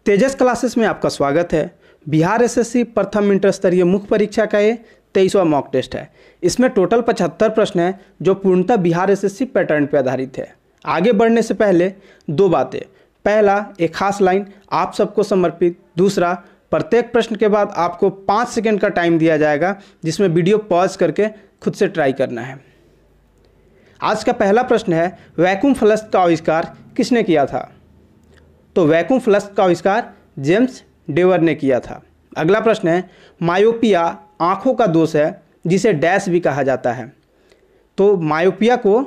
तेजस classes में आपका स्वागत है। बिहार एसएससी प्रथम इंटर स्तरीय मुख्य परीक्षा का ये 23वां मॉक टेस्ट है। इसमें टोटल 75 प्रश्न हैं जो पूर्णतः बिहार एसएससी पैटर्न पर आधारित है। आगे बढ़ने से पहले दो बातें। पहला, एक खास लाइन आप सबको समर्पित। दूसरा, प्रत्येक प्रश्न के बाद आपको 5 सेकंड का टाइम दिया जाएगा जिसमें वीडियो पॉज करके खुद से ट्राई करना है। आज का पहला प्रश्न है, वैक्यूम फ्लश का आविष्कार किसने किया था? तो वैक्यूम फ्लश का आविष्कार जेम्स डेवर ने किया था। अगला प्रश्न है, मायोपिया आँखों का दोष है जिसे डैश भी कहा जाता है। तो मायोपिया को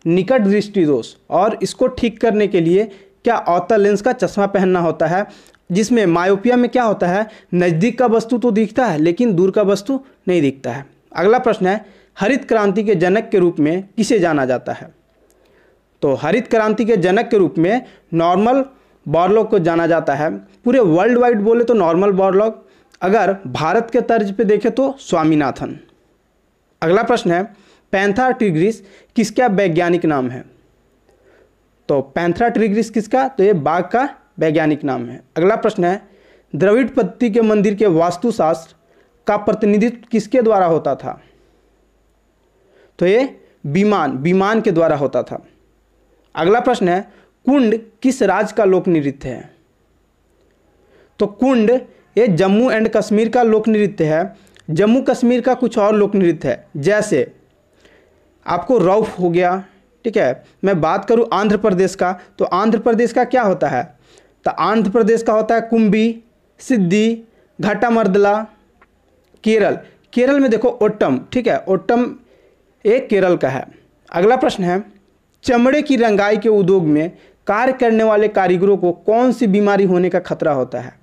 निकट दृष्टि दोष, और इसको ठीक करने के लिए क्या अवतल लेंस का चश्मा पहनना होता है, जिसमें मायोपिया में क्या होता है, नज़दीक का वस्तु तो दिखता है लेकिन दूर का वस्तु नहीं दिखता है। अगला प्रश्न है, हरित क्रांति के जनक के रूप में किसे जाना जाता है? तो हरित क्रांति के जनक के रूप में नॉर्मन बोरलॉग को जाना जाता है। पूरे वर्ल्ड वाइड बोले तो नॉर्मन बोरलॉग, अगर भारत के तर्ज पे देखें तो स्वामीनाथन। अगला प्रश्न है, पैंथरा ट्रिग्रिस किसका वैज्ञानिक नाम है? तो पैंथरा ट्रिग्रिस किसका? तो ये बाघ का वैज्ञानिक नाम है। अगला प्रश्न है, द्रविड़ पद्धति के मंदिर के वास्तुशास्त्र का प्रतिनिधित्व किसके द्वारा होता था? तो ये विमान के द्वारा होता था। अगला प्रश्न है, कुंड किस राज्य का लोक नृत्य है? तो कुंड ये जम्मू एंड कश्मीर का लोक नृत्य है। जम्मू कश्मीर का कुछ और लोक नृत्य है, जैसे आपको रौफ हो गया, ठीक है। मैं बात करूं आंध्र प्रदेश का, तो आंध्र प्रदेश का क्या होता है? तो आंध्र प्रदेश का होता है कुंभी, सिद्धि, घाटामर्दला। केरल में देखो ओट्टम, ठीक है, ओट्टम एक केरल का है। अगला प्रश्न है, चमड़े की रंगाई के उद्योग में कार्य करने वाले कारीगरों को कौन सी बीमारी होने का खतरा होता है?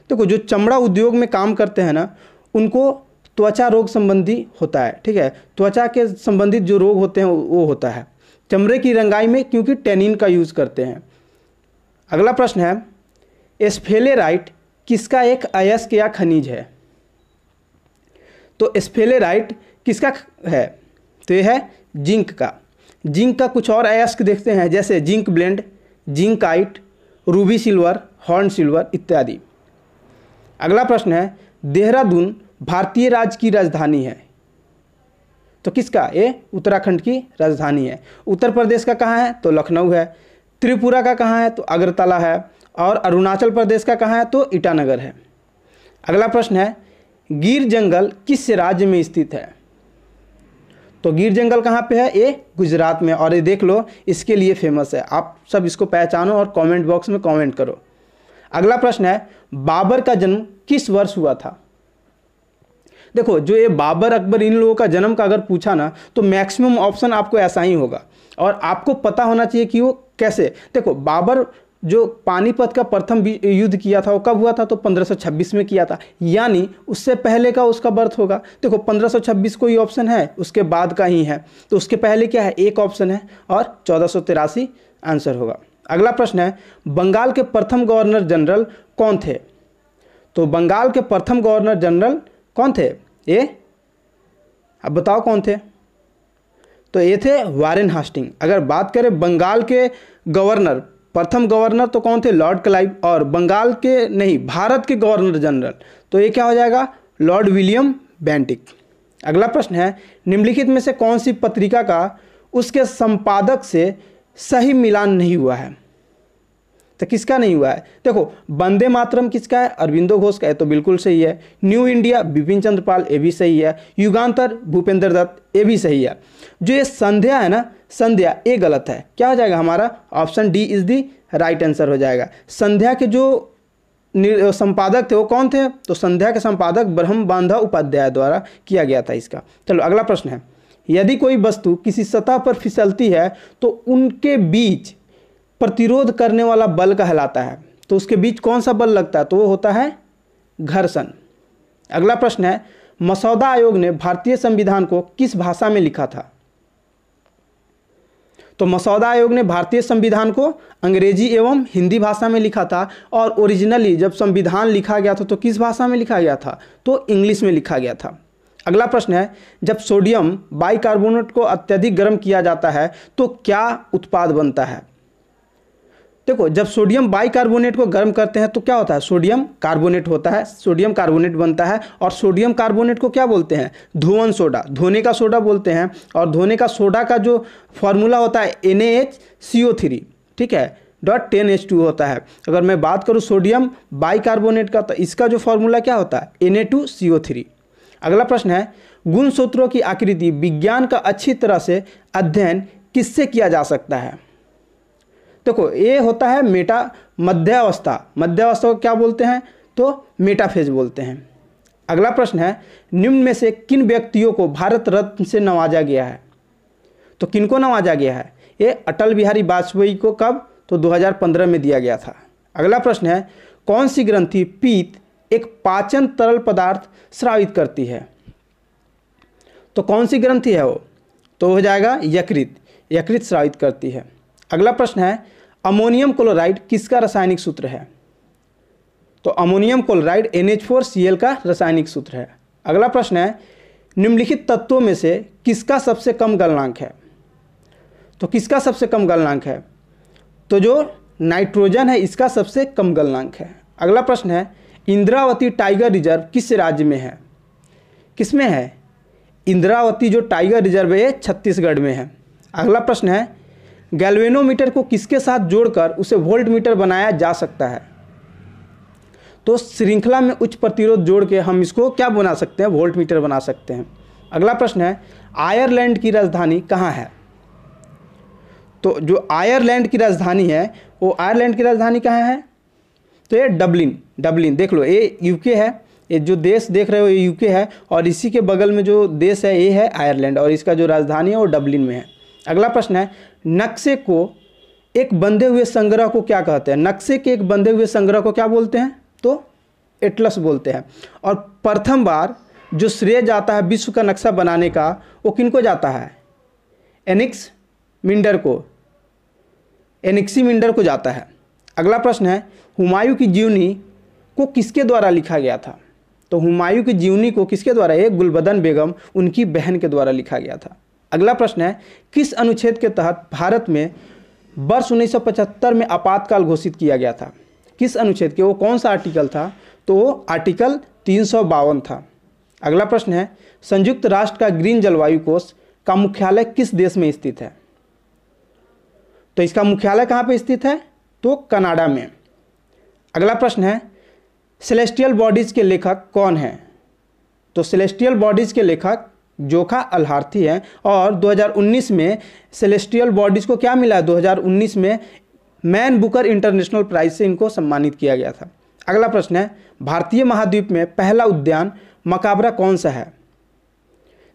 देखो, जो चमड़ा उद्योग में काम करते हैं ना, उनको त्वचा रोग संबंधी होता है, ठीक है। त्वचा के संबंधित जो रोग होते हैं वो होता है चमड़े की रंगाई में, क्योंकि टेनिन का यूज़ करते हैं। अगला प्रश्न है, स्फेलेराइट किसका एक अयस्क या खनिज है? तो स्फेलेराइट किसका है? तो ये है जिंक का। जिंक का कुछ और अयस्क देखते हैं, जैसे zinc blende, zincite, Ruby silver, horn silver इत्यादि। अगला प्रश्न है, देहरादून भारतीय राज्य की राजधानी है। तो किसका? ये उत्तराखंड की राजधानी है। उत्तर प्रदेश का कहाँ है? तो लखनऊ है। त्रिपुरा का कहाँ है? तो अगरतला है। और अरुणाचल प्रदेश का कहाँ है? तो ईटानगर है। अगला प्रश्न है, गिर जंगल किस राज्य में स्थित है? तो गिर जंगल कहाँ पे है? ये गुजरात में, और ये देख लो इसके लिए फेमस है। आप सब इसको पहचानो और कमेंट बॉक्स में कमेंट करो। अगला प्रश्न है, बाबर का जन्म किस वर्ष हुआ था? देखो, जो ये बाबर अकबर इन लोगों का जन्म का अगर पूछा ना, तो मैक्सिमम ऑप्शन आपको ऐसा ही होगा, और आपको पता होना चाहिए कि वो कैसे। देखो, बाबर जो पानीपत का प्रथम युद्ध किया था वो कब हुआ था? तो 1526 में किया था, यानी उससे पहले का उसका बर्थ होगा। देखो, 1526 कोई ऑप्शन है, उसके बाद का ही है, तो उसके पहले क्या है? एक ऑप्शन है, और 1483 आंसर होगा। अगला प्रश्न है, बंगाल के प्रथम गवर्नर जनरल कौन थे? तो बंगाल के प्रथम गवर्नर जनरल कौन थे? ये अब बताओ कौन थे? तो ये थे वारेन हास्टिंग। अगर बात करें बंगाल के गवर्नर, प्रथम गवर्नर तो कौन थे? Lord Clive. और बंगाल के नहीं, भारत के गवर्नर जनरल, तो ये क्या हो जाएगा? Lord William Bentinck. अगला प्रश्न है, निम्नलिखित में से कौन सी पत्रिका का उसके संपादक से सही मिलान नहीं हुआ है? तो किसका नहीं हुआ है? देखो, वंदे मातरम किसका है? अरविंदो घोष का है, तो बिल्कुल सही है। न्यू इंडिया बिपिन चंद्र पाल, ये भी सही है। युगांतर भूपेंद्र दत्त, ये भी सही है। जो ये संध्या है ना, संध्या, ये गलत है। क्या हो जाएगा हमारा? Option D is the right answer हो जाएगा। संध्या के जो संपादक थे वो कौन थे? तो संध्या के संपादक ब्रह्म बांधा उपाध्याय द्वारा किया गया था इसका। चलो अगला प्रश्न है, यदि कोई वस्तु किसी सतह पर फिसलती है तो उनके बीच प्रतिरोध करने वाला बल कहलाता है। तो उसके बीच कौन सा बल लगता है? तो वो होता है घर्षण। अगला प्रश्न है, मसौदा आयोग ने भारतीय संविधान को किस भाषा में लिखा था? तो मसौदा आयोग ने भारतीय संविधान को अंग्रेजी एवं हिंदी भाषा में लिखा था, और ओरिजिनली जब संविधान लिखा गया था तो किस भाषा में लिखा गया था? तो इंग्लिश में लिखा गया था। अगला प्रश्न है, जब सोडियम बाइकार्बोनेट को अत्यधिक गर्म किया जाता है तो क्या उत्पाद बनता है? देखो, जब सोडियम बाइकार्बोनेट को गर्म करते हैं तो क्या होता है, सोडियम कार्बोनेट होता है, सोडियम कार्बोनेट बनता है। और सोडियम कार्बोनेट को क्या बोलते हैं, धोवन सोडा, धोने का सोडा बोलते हैं। और धोने का सोडा का जो फॉर्मूला होता है NaHCO3, ठीक है, .10H2 होता है। अगर मैं बात करूँ सोडियम बाइकार्बोनेट का, तो इसका जो फॉर्मूला क्या होता है, Na2CO3। अगला प्रश्न है, गुणसूत्रों की आकृति विज्ञान का अच्छी तरह से अध्ययन किससे किया जा सकता है। देखो, ये होता है मध्यावस्था को क्या बोलते हैं, तो मेटाफेज बोलते हैं। अगला प्रश्न है, निम्न में से किन व्यक्तियों को भारत रत्न से नवाजा गया है। तो किनको नवाजा गया है, ये अटल बिहारी वाजपेयी को कब, तो 2015 में दिया गया था। अगला प्रश्न है, कौन सी ग्रंथि पीत एक पाचन तरल पदार्थ स्रावित करती है। तो कौन सी ग्रंथि है वो, तो हो जाएगा यकृत स्रावित करती है। अगला प्रश्न है, अमोनियम क्लोराइड किसका रासायनिक सूत्र है। तो अमोनियम क्लोराइड NH4Cl का रासायनिक सूत्र है। अगला प्रश्न है, निम्नलिखित तत्वों में से किसका सबसे कम गलनांक है। तो किसका सबसे कम गलनांक है, तो जो नाइट्रोजन है इसका सबसे कम गलनांक है। अगला प्रश्न है, इंद्रावती टाइगर रिजर्व किस राज्य में है, किसमें है, इंद्रावती जो टाइगर रिजर्व है छत्तीसगढ़ में है। अगला प्रश्न है, गैल्वेनोमीटर को किसके साथ जोड़कर उसे वोल्ट मीटर बनाया जा सकता है। तो श्रृंखला में उच्च प्रतिरोध जोड़ के हम इसको क्या बना सकते हैं, वोल्ट मीटर बना सकते हैं। अगला प्रश्न है, आयरलैंड की राजधानी कहाँ है। तो जो आयरलैंड की राजधानी है, वो आयरलैंड की राजधानी कहाँ है, तो ये डबलिन देख लो, ये यूके है, ये जो देश देख रहे हो ये यूके है, और इसी के बगल में जो देश है ये है आयरलैंड, और इसका जो राजधानी है वो डबलिन में है। अगला प्रश्न है, नक्शे को एक बंधे हुए संग्रह को क्या कहते हैं। नक्शे के एक बंधे हुए संग्रह को क्या बोलते हैं, तो एटलस बोलते हैं। और प्रथम बार जो श्रेय जाता है विश्व का नक्शा बनाने का, वो किनको जाता है, एनिक्सीमिंडर को जाता है। अगला प्रश्न है, हुमायूं की जीवनी को किसके द्वारा लिखा गया था। तो हुमायूं की जीवनी को किसके द्वारा, एक गुलबदन बेगम उनकी बहन के द्वारा लिखा गया था। अगला प्रश्न है, किस अनुच्छेद के तहत भारत में वर्ष 1975 में आपातकाल घोषित किया गया था। किस अनुच्छेद के, वो कौन सा आर्टिकल था, तो वो आर्टिकल 352 था। अगला प्रश्न है, संयुक्त राष्ट्र का ग्रीन जलवायु कोष का मुख्यालय किस देश में स्थित है। तो इसका मुख्यालय कहाँ पे स्थित है, तो कनाडा में। अगला प्रश्न है, सेलेस्टियल बॉडीज के लेखक कौन हैं। तो सेलेस्टियल बॉडीज के लेखक जोखा अल्हार्थी हैं, और 2019 में सेलेस्टियल बॉडीज को क्या मिला है, 2019 में मैन बुकर इंटरनेशनल प्राइज से इनको सम्मानित किया गया था। अगला प्रश्न है, भारतीय महाद्वीप में पहला उद्यान मकाबरा कौन सा है।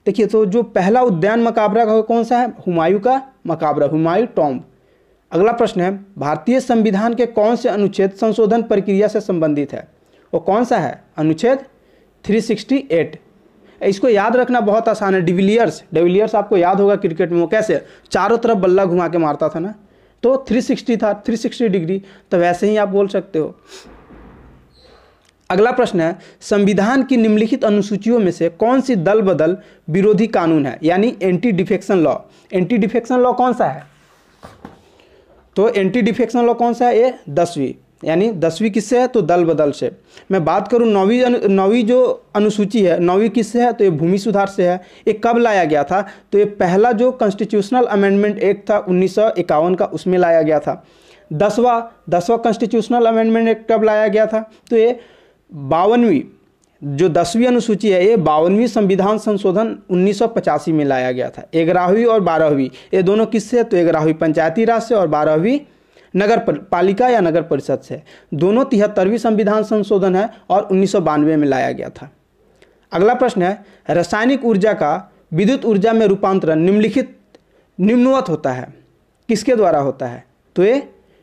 देखिए, तो जो पहला उद्यान मकाबरा का कौन सा है, हुमायूं का मकाबरा, हुमायूं टॉम्ब। अगला प्रश्न है, भारतीय संविधान के कौन से अनुच्छेद संशोधन प्रक्रिया से संबंधित है। वो कौन सा है, अनुच्छेद 368। इसको याद रखना बहुत आसान है। डिविलियर्स आपको याद होगा क्रिकेट में, वो कैसे चारों तरफ बल्ला घुमा के मारता था ना, तो 360 था, 360 डिग्री, तो वैसे ही आप बोल सकते हो। अगला प्रश्न है, संविधान की निम्नलिखित अनुसूचियों में से कौन सी दल बदल विरोधी कानून है, यानी anti defection law. Anti defection law कौन सा है, तो एंटी डिफेक्शन लॉ कौन सा है, ये 10वीं, यानी 10वीं किससे है, तो दल बदल से। मैं बात करूं नौवीं जो अनुसूची है, 9वीं किससे है, तो ये भूमि सुधार से है। ये कब लाया गया था, तो ये पहला जो कॉन्स्टिट्यूशनल अमेंडमेंट एक्ट था 1951 का, उसमें लाया गया था। 10वां कॉन्स्टिट्यूशनल अमेंडमेंट एक्ट कब लाया गया था, तो ये 52वीं जो 10वीं अनुसूची है, ये 52वीं संविधान संशोधन 1985 में लाया गया था। 11वीं और 12वीं ये दोनों किससे, तो 11वीं पंचायती राज से और 12वीं नगर पालिका या नगर परिषद से। दोनों 73वीं संविधान संशोधन है और 1992 में लाया गया था। अगला प्रश्न है, रासायनिक ऊर्जा का विद्युत ऊर्जा में रूपांतरण निम्नवत होता है, किसके द्वारा होता है, तो ये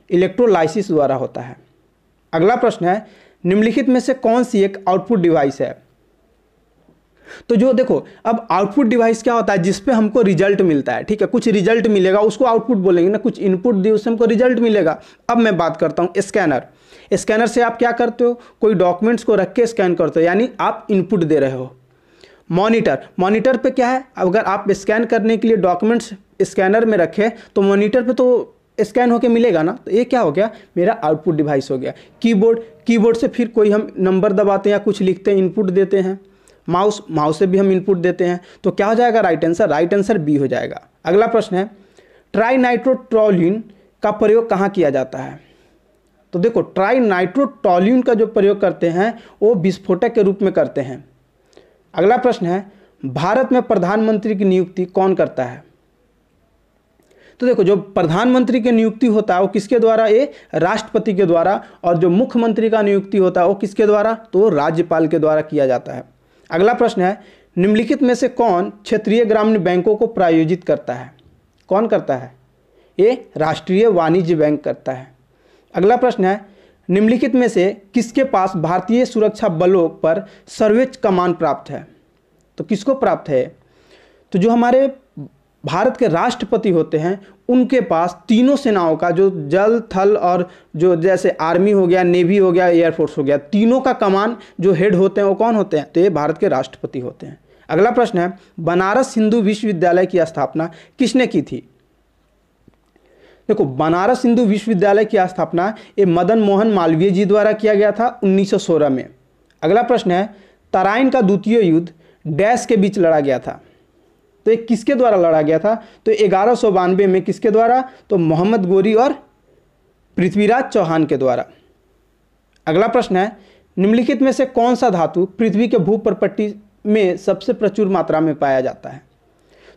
इलेक्ट्रोलाइसिस द्वारा होता है। अगला प्रश्न है, निम्नलिखित में से कौन सी एक आउटपुट डिवाइस है। तो जो देखो, अब आउटपुट डिवाइस क्या होता है, जिसपे हमको रिजल्ट मिलता है, ठीक है, कुछ रिजल्ट मिलेगा उसको आउटपुट बोलेंगे ना, कुछ इनपुट दी उससे हमको रिजल्ट मिलेगा। अब मैं बात करता हूँ स्कैनर से आप क्या करते हो, कोई डॉक्यूमेंट्स को रख के स्कैन करते हो, यानी आप इनपुट दे रहे हो। मॉनिटर पे क्या है, अगर आप स्कैन करने के लिए डॉक्यूमेंट्स स्कैनर में रखें तो मॉनिटर पे तो स्कैन होके मिलेगा ना, तो ये क्या हो गया, मेरा आउटपुट डिवाइस हो गया। कीबोर्ड से फिर कोई हम नंबर दबाते हैं या कुछ लिखते हैं, इनपुट देते हैं। माउस से भी हम इनपुट देते हैं। तो क्या हो जाएगा राइट आंसर बी हो जाएगा। अगला प्रश्न है, ट्राइनाइट्रोटोल्यूइन का प्रयोग कहाँ किया जाता है? तो देखो, ट्राइनाइट्रोटोल्यूइन का जो प्रयोग करते हैं वो विस्फोटक के रूप में करते हैं। अगला प्रश्न है, भारत में प्रधानमंत्री की नियुक्ति कौन करता है? तो देखो, जो प्रधानमंत्री की नियुक्ति होता है वो किसके द्वारा? ये राष्ट्रपति के द्वारा। और जो मुख्यमंत्री का नियुक्ति होता है वो किसके द्वारा? तो राज्यपाल के द्वारा किया जाता है। अगला प्रश्न है, निम्नलिखित में से कौन क्षेत्रीय ग्रामीण बैंकों को प्रायोजित करता है? कौन करता है? ये राष्ट्रीय वाणिज्य बैंक करता है। अगला प्रश्न है, निम्नलिखित में से किसके पास भारतीय सुरक्षा बलों पर सर्वोच्च कमान प्राप्त है? तो किसको प्राप्त है? तो जो हमारे भारत के राष्ट्रपति होते हैं उनके पास तीनों सेनाओं का, जो जल थल और जो जैसे आर्मी हो गया, नेवी हो गया, एयरफोर्स हो गया, तीनों का कमान जो हेड होते हैं वो कौन होते हैं? तो ये भारत के राष्ट्रपति होते हैं। अगला प्रश्न है, बनारस हिंदू विश्वविद्यालय की स्थापना किसने की थी? देखो, बनारस हिंदू विश्वविद्यालय की स्थापना ये मदन मोहन मालवीय जी द्वारा किया गया था 1916 में। अगला प्रश्न है, तराइन का द्वितीय युद्ध डैश के बीच लड़ा गया था? तो ये किसके द्वारा लड़ा गया था? तो 1192 में किसके द्वारा? तो मोहम्मद गोरी और पृथ्वीराज चौहान के द्वारा। अगला प्रश्न है, निम्नलिखित में से कौन सा धातु पृथ्वी के भूपर्पट्टी में सबसे प्रचुर मात्रा में पाया जाता है?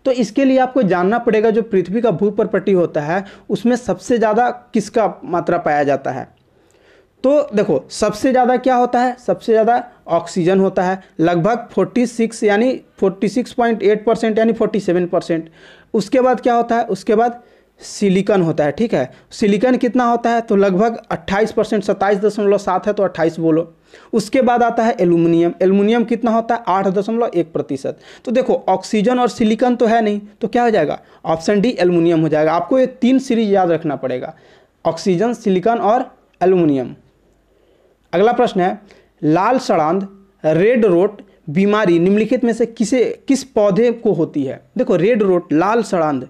तो इसके लिए आपको जानना पड़ेगा, जो पृथ्वी का भूपर्पट्टी होता है उसमें सबसे ज़्यादा किसका मात्रा पाया जाता है? तो देखो, सबसे ज़्यादा क्या होता है? सबसे ज़्यादा ऑक्सीजन होता है, लगभग 46 यानी 46.8% यानी 47%। उसके बाद क्या होता है? उसके बाद सिलिकॉन होता है। ठीक है, सिलिकॉन कितना होता है? तो लगभग 28%, 27.7 है तो 28 बोलो। उसके बाद आता है एल्यूमिनियम। एल्यूमिनियम कितना होता है? 8.1%। तो देखो, ऑक्सीजन और सिलिकॉन तो है नहीं, तो क्या हो जाएगा? ऑप्शन डी एल्यूमिनियम हो जाएगा। आपको ये 3 सीरीज याद रखना पड़ेगा, ऑक्सीजन, सिलिकॉन और एल्यूमिनियम। अगला प्रश्न है, लाल सड़ांध रेड रोट बीमारी निम्नलिखित में से किस पौधे को होती है? देखो, रेड रोट, लाल सड़ांध,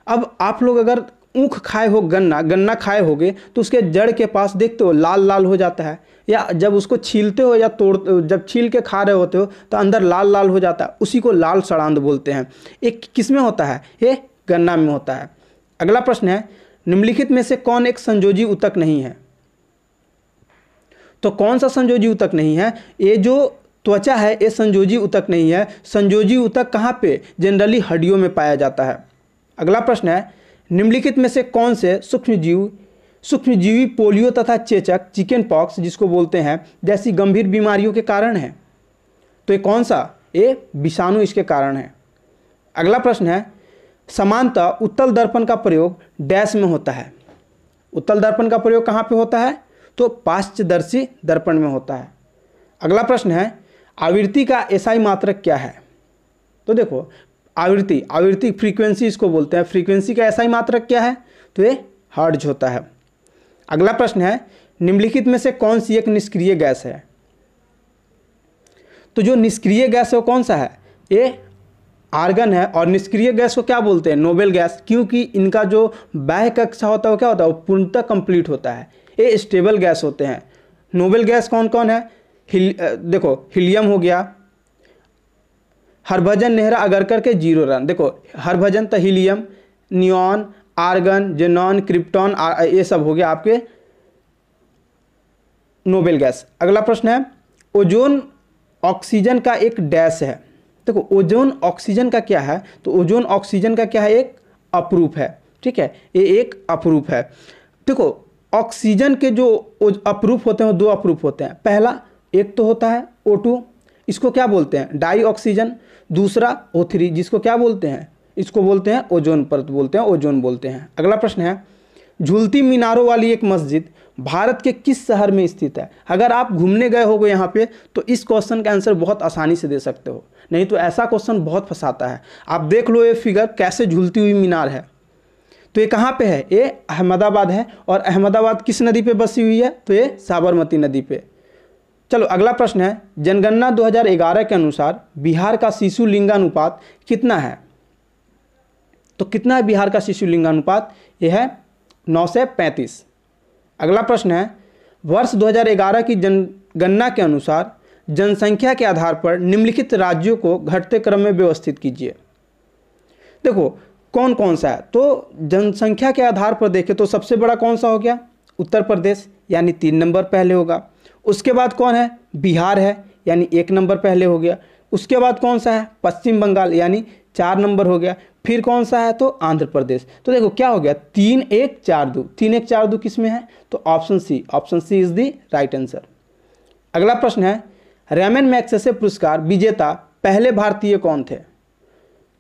अब आप लोग अगर ऊख खाए हो, गन्ना खाए होगे तो उसके जड़ के पास देखते हो लाल लाल हो जाता है, या जब उसको छीलते हो या जब छील के खा रहे होते हो तो अंदर लाल लाल हो जाता है, उसी को लाल सड़ांध बोलते हैं। एक किस में होता है? ये गन्ना में होता है। अगला प्रश्न है, निम्नलिखित में से कौन एक संयोजी ऊतक नहीं है? तो कौन सा संयोजी ऊतक नहीं है? ये जो त्वचा है ये संयोजी ऊतक नहीं है। संयोजी ऊतक कहाँ पे? जनरली हड्डियों में पाया जाता है। अगला प्रश्न है, निम्नलिखित में से कौन से सूक्ष्मजीवी पोलियो तथा चेचक, चिकन पॉक्स जिसको बोलते हैं, जैसी गंभीर बीमारियों के कारण है? तो ये कौन सा? ये विषाणु इसके कारण है। अगला प्रश्न है, समानतः उत्तल दर्पण का प्रयोग डैश में होता है? उत्तल दर्पण का प्रयोग कहाँ पे होता है? तो पार्श्वदर्शी दर्पण में होता है। अगला प्रश्न है, आवृत्ति का एसआई मात्रक क्या है? तो देखो, आवृत्ति फ्रीक्वेंसी इसको बोलते हैं। फ्रीक्वेंसी का एसआई मात्रक क्या है? तो ये हर्ट्ज होता है। अगला प्रश्न है, निम्नलिखित में से कौन सी एक निष्क्रिय गैस है? तो जो निष्क्रिय गैस है वो कौन सा है? ये आर्गन है। और निष्क्रिय गैस को क्या बोलते हैं? नोबेल गैस, क्योंकि इनका जो बाह्य कक्षा होता है वो क्या होता है? वो पूर्णतः कंप्लीट होता है। ये स्टेबल गैस होते हैं। नोबेल गैस कौन कौन है? देखो, हीलियम हो गया, हरभजन, नेहरा, अगरकर के 0 रन। देखो, हरभजन तो helium, neon, argon, xenon, krypton, ये सब हो गया आपके नोबेल गैस। अगला प्रश्न है, ओजोन ऑक्सीजन का एक डैश है। देखो, ओजोन ऑक्सीजन का क्या है? तो ओजोन ऑक्सीजन का क्या है? एक अपरूप है। ठीक है, ये एक अपरूप है। देखो, ऑक्सीजन के जो अपरूप होते हैं वो 2 अपरूप होते हैं। पहला एक तो होता है O2, इसको क्या बोलते हैं? Dioxygen. दूसरा O3, जिसको क्या बोलते हैं? इसको बोलते हैं ओजोन परत बोलते हैं, ओजोन बोलते हैं। अगला प्रश्न है, झूलती मीनारों वाली एक मस्जिद भारत के किस शहर में स्थित है? अगर आप घूमने गए होगे यहाँ पे तो इस क्वेश्चन का आंसर बहुत आसानी से दे सकते हो, नहीं तो ऐसा क्वेश्चन बहुत फंसाता है। आप देख लो ये फिगर कैसे झूलती हुई मीनार है। तो ये कहाँ पे है? ये अहमदाबाद है। और अहमदाबाद किस नदी पे बसी हुई है? तो ये साबरमती नदी पे। चलो, अगला प्रश्न है, जनगणना 2011 के अनुसार बिहार का शिशु लिंगानुपात कितना है? तो कितना है बिहार का शिशु लिंगानुपात? ये है 935। अगला प्रश्न है, वर्ष 2011 की जनगणना के अनुसार जनसंख्या के आधार पर निम्नलिखित राज्यों को घटते क्रम में व्यवस्थित कीजिए। देखो कौन कौन सा है, तो जनसंख्या के आधार पर देखें तो सबसे बड़ा कौन सा हो गया, उत्तर प्रदेश यानी 3 नंबर पहले होगा। उसके बाद कौन है, बिहार है यानी 1 नंबर पहले हो गया। उसके बाद कौन सा है, पश्चिम बंगाल यानी 4 नंबर हो गया। फिर कौन सा है, तो आंध्र प्रदेश। तो देखो क्या हो गया, 3 1 4 2, 3 1 4 2 किस में है, तो option C is the right answer. अगला प्रश्न है, रैमन मैग्सेसे पुरस्कार विजेता पहले भारतीय कौन थे,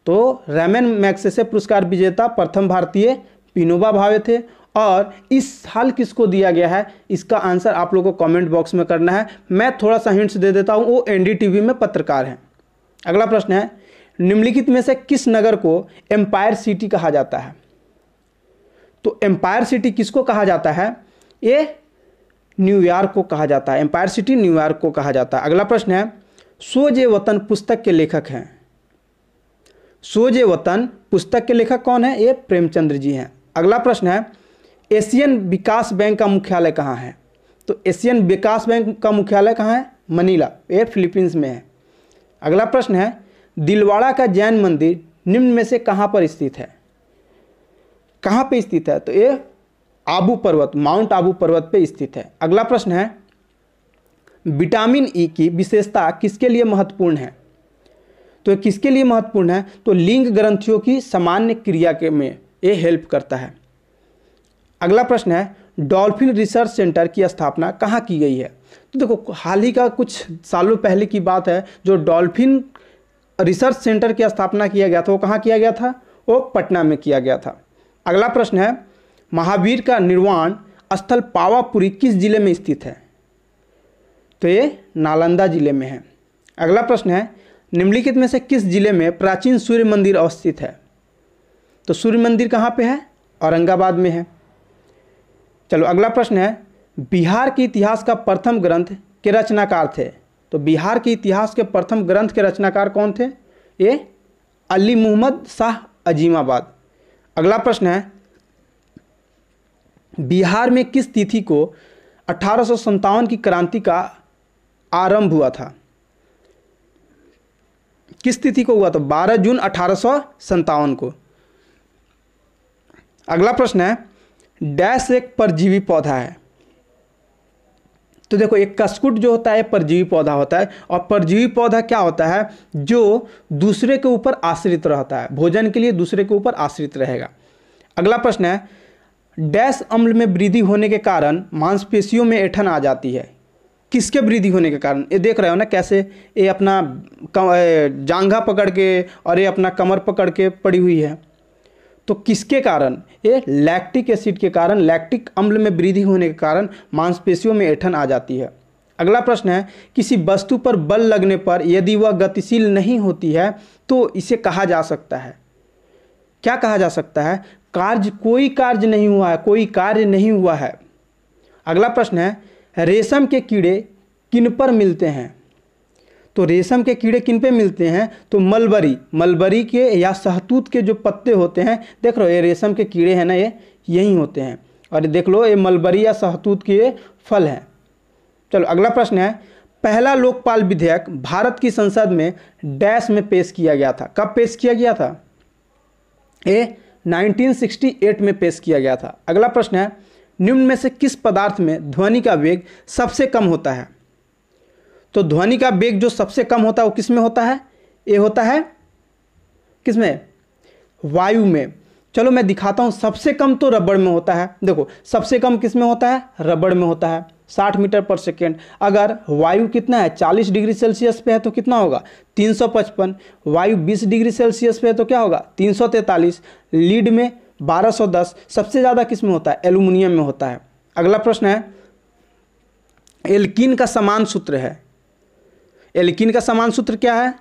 तो रैमन मैग्सेसे पुरस्कार विजेता प्रथम भारतीय विनोबा भावे थे। और इस साल किसको दिया गया है, इसका आंसर आप लोगों को कमेंट बॉक्स में करना है। मैं थोड़ा सा हिंट्स दे देता हूँ, वो एनडीटीवी में पत्रकार हैं। अगला प्रश्न है, निम्नलिखित में से किस नगर को एम्पायर सिटी कहा जाता है, तो एम्पायर सिटी किसको कहा जाता है, ये न्यूयॉर्क को कहा जाता है। एम्पायर सिटी न्यूयॉर्क को कहा जाता है। अगला प्रश्न है, सोज ए वतन पुस्तक के लेखक हैं, सोज ए वतन पुस्तक के लेखक कौन है, ये प्रेमचंद्र जी हैं। अगला प्रश्न है, एशियन विकास बैंक का मुख्यालय कहाँ है, तो एशियन विकास बैंक का मुख्यालय कहाँ है, मनीला, ये फिलीपींस में है। अगला प्रश्न है, दिलवाड़ा का जैन मंदिर निम्न में से कहाँ पर स्थित है, कहाँ पे स्थित है, तो ये आबू पर्वत, माउंट आबू पर्वत पे स्थित है। अगला प्रश्न है, विटामिन ई की विशेषता किसके लिए महत्वपूर्ण है, तो ये किसके लिए महत्वपूर्ण है, तो लिंग ग्रंथियों की सामान्य क्रिया के में ये हेल्प करता है। अगला प्रश्न है, डॉल्फिन रिसर्च सेंटर की स्थापना कहाँ की गई है, तो देखो हाल ही का कुछ सालों पहले की बात है, जो डॉल्फिन रिसर्च सेंटर की स्थापना किया गया था वो कहाँ किया गया था, वो पटना में किया गया था। अगला प्रश्न है, महावीर का निर्वाण स्थल पावापुरी किस जिले में स्थित है, तो ये नालंदा जिले में है। अगला प्रश्न है, निम्नलिखित में से किस जिले में प्राचीन सूर्य मंदिर अवस्थित है, तो सूर्य मंदिर कहाँ पे है, औरंगाबाद में है। चलो अगला प्रश्न है, बिहार के इतिहास का प्रथम ग्रंथ के रचनाकार थे, तो बिहार के इतिहास के प्रथम ग्रंथ के रचनाकार कौन थे, ये अली मुहम्मद शाह अजीमाबाद। अगला प्रश्न है, बिहार में किस तिथि को 1857 की क्रांति का आरंभ हुआ था, किस तिथि को हुआ, तो 12 जून 1857 को। अगला प्रश्न है, डैश एक परजीवी पौधा है, तो देखो एक कसकुट जो होता है परजीवी पौधा होता है, और परजीवी पौधा क्या होता है, जो दूसरे के ऊपर आश्रित रहता है, भोजन के लिए दूसरे के ऊपर आश्रित रहेगा। अगला प्रश्न है, डैश अम्ल में वृद्धि होने के कारण मांसपेशियों में ऐंठन आ जाती है, किसके वृद्धि होने के कारण, ये देख रहे हो ना कैसे ये अपना जांघा पकड़ के और ये अपना कमर पकड़ के पड़ी हुई है, तो किसके कारण, ये लैक्टिक एसिड के कारण, लैक्टिक अम्ल में वृद्धि होने के कारण मांसपेशियों में ऐंठन आ जाती है। अगला प्रश्न है, किसी वस्तु पर बल लगने पर यदि वह गतिशील नहीं होती है तो इसे कहा जा सकता है, क्या कहा जा सकता है, कोई कार्य नहीं हुआ है, कोई कार्य नहीं हुआ है। अगला प्रश्न है, रेशम के कीड़े किन पर मिलते हैं, तो रेशम के कीड़े किन पे मिलते हैं, तो मलबरी के या शहतूत के जो पत्ते होते हैं, देख लो ये रेशम के कीड़े हैं ना, ये यहीं होते हैं, और देख लो ये मलबरी या शहतूत के फल हैं। चलो अगला प्रश्न है, पहला लोकपाल विधेयक भारत की संसद में डैश में पेश किया गया था, कब पेश किया गया था, ये 1968 में पेश किया गया था। अगला प्रश्न है, निम्न में से किस पदार्थ में ध्वनि का वेग सबसे कम होता है, तो ध्वनि का वेग जो सबसे कम होता है वो किस में होता है, ये होता है किस में, वायु में। चलो मैं दिखाता हूँ, सबसे कम तो रबड़ में होता है, देखो सबसे कम किस में होता है, रबड़ में होता है 60 मीटर पर सेकेंड। अगर वायु कितना है 40 डिग्री सेल्सियस पे है तो कितना होगा 355, वायु 20 डिग्री सेल्सियस पे है तो क्या होगा 343, लीड में 1210, सबसे ज़्यादा किस में होता है, एल्युमिनियम में होता है। अगला प्रश्न है, एल्कीन का समान सूत्र है, एल्कीन का समान सूत्र क्या है,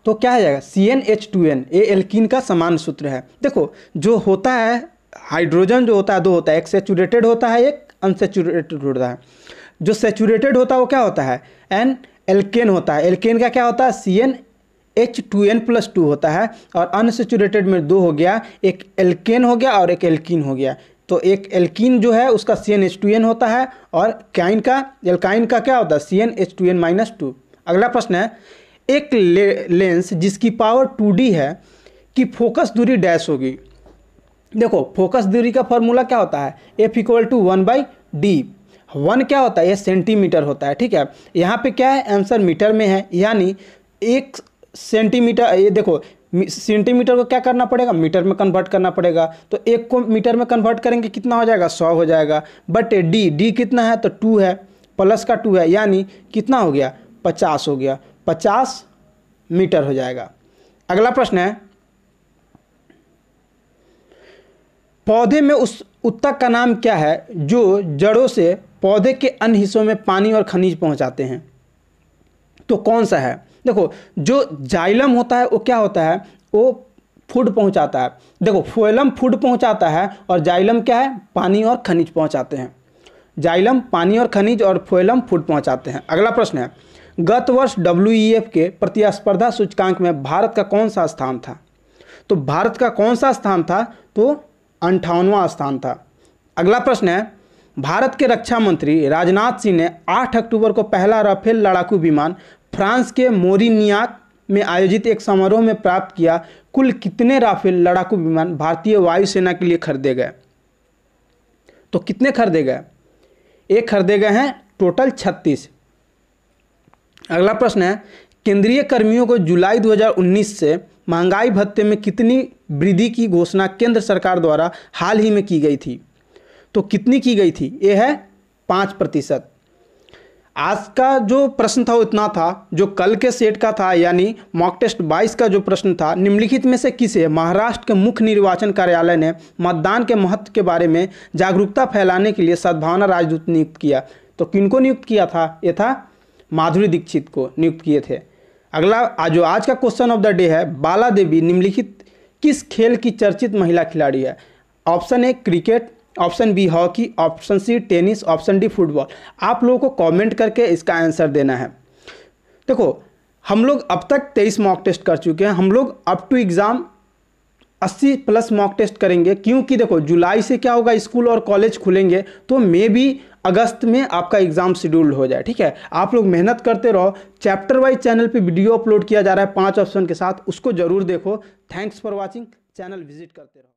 तो क्या हो जाएगा CnH2n, ये एल्कीन का समान सूत्र है। देखो जो होता है हाइड्रोजन जो होता है दो होता है, एक सेचुरेटेड होता है एक अनसेचुरेटेड होता है। जो सेचुरेटेड होता है वो क्या होता है, एन एल्केन होता है, एल्केन का क्या होता है H2n+2 होता है, और अनसैचुरेटेड में 2 हो गया, एक एल्केन हो गया और एक एल्कीन हो गया। तो एक एल्कीन जो है उसका CnH2n होता है, और एल्काइन का क्या होता है, CnH2n-2। अगला प्रश्न है, एक लेंस जिसकी पावर 2D है कि फोकस दूरी डैश होगी। देखो फोकस दूरी का फॉर्मूला क्या होता है, F=1/d। 1 क्या होता है, ये सेंटीमीटर होता है, ठीक है। यहाँ पे क्या है, आंसर मीटर में है, यानी 1 सेंटीमीटर, ये देखो सेंटीमीटर को क्या करना पड़ेगा, मीटर में कन्वर्ट करना पड़ेगा। तो 1 को मीटर में कन्वर्ट करेंगे कितना हो जाएगा, 100 हो जाएगा। बट डी कितना है, तो 2 है, प्लस का 2 है, यानी कितना हो गया, 50 हो गया, 50 मीटर हो जाएगा। अगला प्रश्न है, पौधे में उस उत्तक का नाम क्या है जो जड़ों से पौधे के अन्य हिस्सों में पानी और खनिज पहुंचाते हैं। तो कौन सा है, देखो जो जाइलम होता है वो क्या होता है, वो फूड पहुंचाता है। देखो फोइलम फूड पहुंचाता है और जाइलम क्या है, पानी और खनिज पहुंचाते हैं। जाइलम पानी और खनिज और फोइलम फूड पहुंचाते हैं। अगला प्रश्न है, गत वर्ष WEF के प्रतिस्पर्धा सूचकांक में भारत का कौन सा स्थान था। तो भारत का कौन सा स्थान था, तो 58वां स्थान था। अगला प्रश्न है, भारत के रक्षा मंत्री राजनाथ सिंह ने 8 अक्टूबर को पहला राफेल लड़ाकू विमान फ्रांस के मोरिनियाक में आयोजित एक समारोह में प्राप्त किया। कुल कितने राफेल लड़ाकू विमान भारतीय वायुसेना के लिए खरीदे गए। तो कितने खरीदे गए, एक खरीदे गए हैं, टोटल 36। अगला प्रश्न है, केंद्रीय कर्मियों को जुलाई 2019 से महंगाई भत्ते में कितनी वृद्धि की घोषणा केंद्र सरकार द्वारा हाल ही में की गई थी। तो कितनी की गई थी, ये है 5%। आज का जो प्रश्न था वो इतना था, जो कल के सेट का था यानी मॉक टेस्ट 22 का जो प्रश्न था, निम्नलिखित में से किसे महाराष्ट्र के मुख्य निर्वाचन कार्यालय ने मतदान के महत्व के बारे में जागरूकता फैलाने के लिए सद्भावना राजदूत नियुक्त किया। तो किनको नियुक्त किया था, ये था माधुरी दीक्षित को नियुक्त किए थे। अगला जो आज का क्वेश्चन ऑफ द डे है, बाला देवी निम्नलिखित किस खेल की चर्चित महिला खिलाड़ी है। Option A cricket, option B hockey, option C tennis, option D football. आप लोगों को कमेंट करके इसका आंसर देना है। देखो हम लोग अब तक 23 मॉक टेस्ट कर चुके हैं, हम लोग up to exam 80+ mock test करेंगे, क्योंकि देखो जुलाई से क्या होगा, स्कूल और कॉलेज खुलेंगे, तो मे भी अगस्त में आपका एग्जाम शेड्यूल्ड हो जाए, ठीक है। आप लोग मेहनत करते रहो। चैप्टर वाइज चैनल पे वीडियो अपलोड किया जा रहा है 5 ऑप्शन के साथ, उसको जरूर देखो। Thanks for watching, channel visit करते रहो।